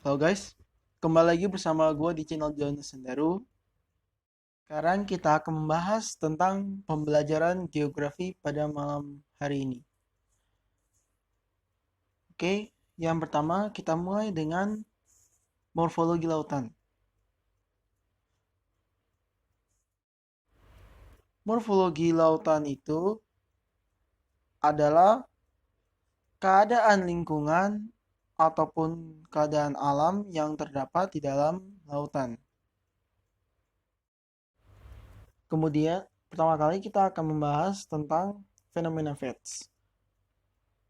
Halo guys, kembali lagi bersama gue di channel Jonas Sendaru. Sekarang kita akan membahas tentang pembelajaran geografi pada malam hari ini. Oke, yang pertama kita mulai dengan morfologi lautan. Morfologi lautan itu adalah keadaan lingkungan ataupun keadaan alam yang terdapat di dalam lautan. Kemudian, pertama kali kita akan membahas tentang fenomena Fetch.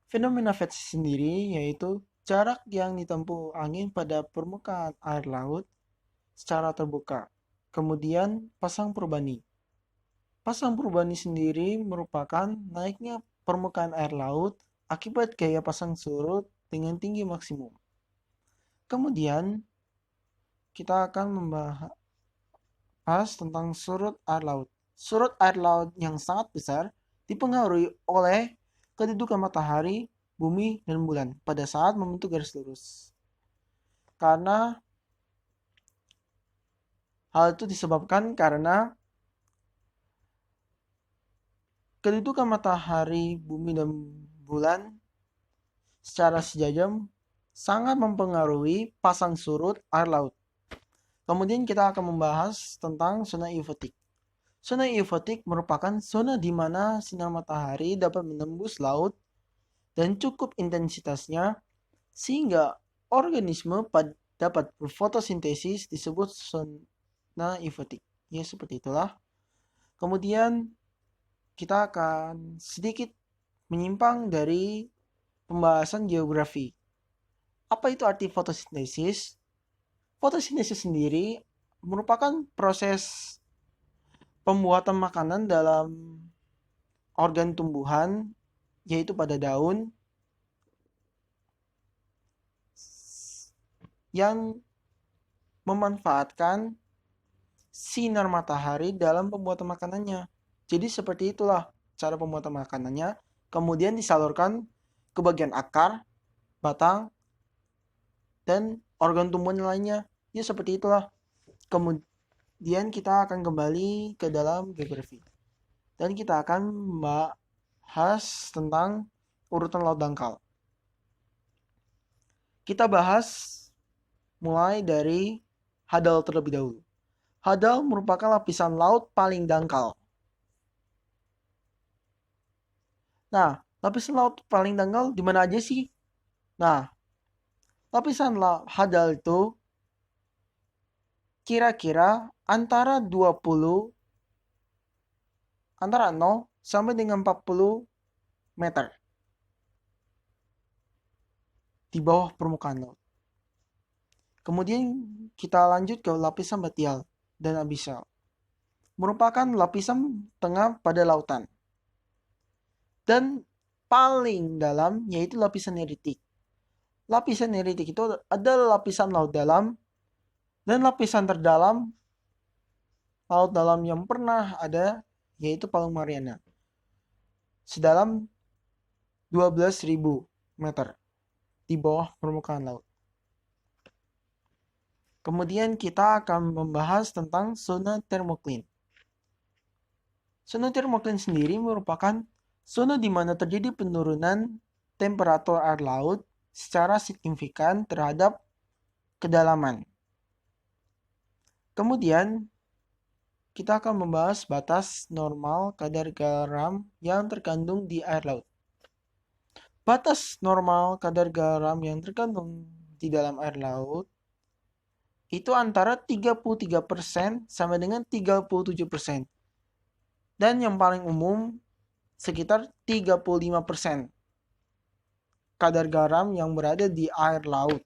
Fenomena Fetch sendiri yaitu jarak yang ditempuh angin pada permukaan air laut secara terbuka. Kemudian pasang perubahan. Pasang perubahan sendiri merupakan naiknya permukaan air laut akibat gaya pasang surut dengan tinggi maksimum. Kemudian kita akan membahas tentang surut air laut. Surut air laut yang sangat besar dipengaruhi oleh kedudukan matahari, bumi, dan bulan pada saat membentuk garis lurus. Karena hal itu disebabkan karena kedudukan matahari, bumi, dan bulan secara sejajar sangat mempengaruhi pasang surut air laut. Kemudian kita akan membahas tentang zona eufotik. Zona eufotik merupakan zona di mana sinar matahari dapat menembus laut dan cukup intensitasnya sehingga organisme dapat berfotosintesis disebut zona eufotik. Ya, seperti itulah. Kemudian kita akan sedikit menyimpang dari pembahasan geografi. Apa itu arti fotosintesis? Fotosintesis sendiri merupakan proses pembuatan makanan dalam organ tumbuhan, yaitu pada daun, yang memanfaatkan sinar matahari dalam pembuatan makanannya. Jadi seperti itulah cara pembuatan makanannya. Kemudian disalurkan ke bagian akar, batang, dan organ tumbuhan lainnya. Ya seperti itulah. Kemudian kita akan kembali ke dalam geografi. Dan kita akan membahas tentang urutan laut dangkal. Kita bahas mulai dari Hadal terlebih dahulu. Hadal merupakan lapisan laut paling dangkal. Nah, lapisan laut paling dangkal di mana aja sih? Nah, lapisan hadal itu kira-kira antara 0 sampai dengan 40 meter di bawah permukaan laut. Kemudian kita lanjut ke lapisan batial dan abisal. Merupakan lapisan tengah pada lautan. Dan paling dalam yaitu lapisan neritik. Lapisan neritik itu adalah lapisan laut dalam dan lapisan terdalam laut dalam yang pernah ada yaitu Palung Mariana. Sedalam 12.000 meter di bawah permukaan laut. Kemudian kita akan membahas tentang zona termoklin. Zona termoklin sendiri merupakan zona di mana terjadi penurunan temperatur air laut secara signifikan terhadap kedalaman. Kemudian kita akan membahas batas normal kadar garam yang terkandung di air laut. Batas normal kadar garam yang terkandung di dalam air laut itu antara 33% sampai dengan 37%. Dan yang paling umum sekitar 35% kadar garam yang berada di air laut.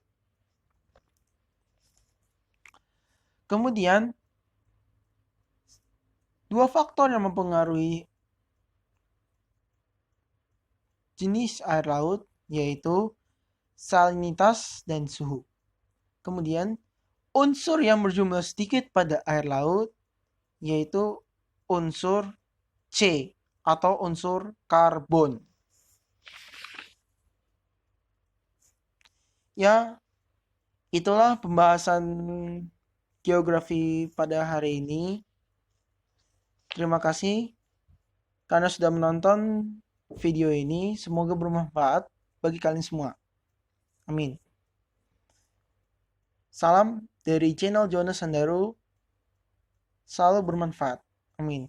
Kemudian, dua faktor yang mempengaruhi jenis air laut yaitu salinitas dan suhu. Kemudian, unsur yang berjumlah sedikit pada air laut yaitu unsur C atau unsur karbon. Ya, Itulah pembahasan geografi pada hari ini. Terima kasih karena sudah menonton video ini. Semoga bermanfaat bagi kalian semua. Amin. Salam dari channel Jonas Sandaru. Selalu bermanfaat. Amin.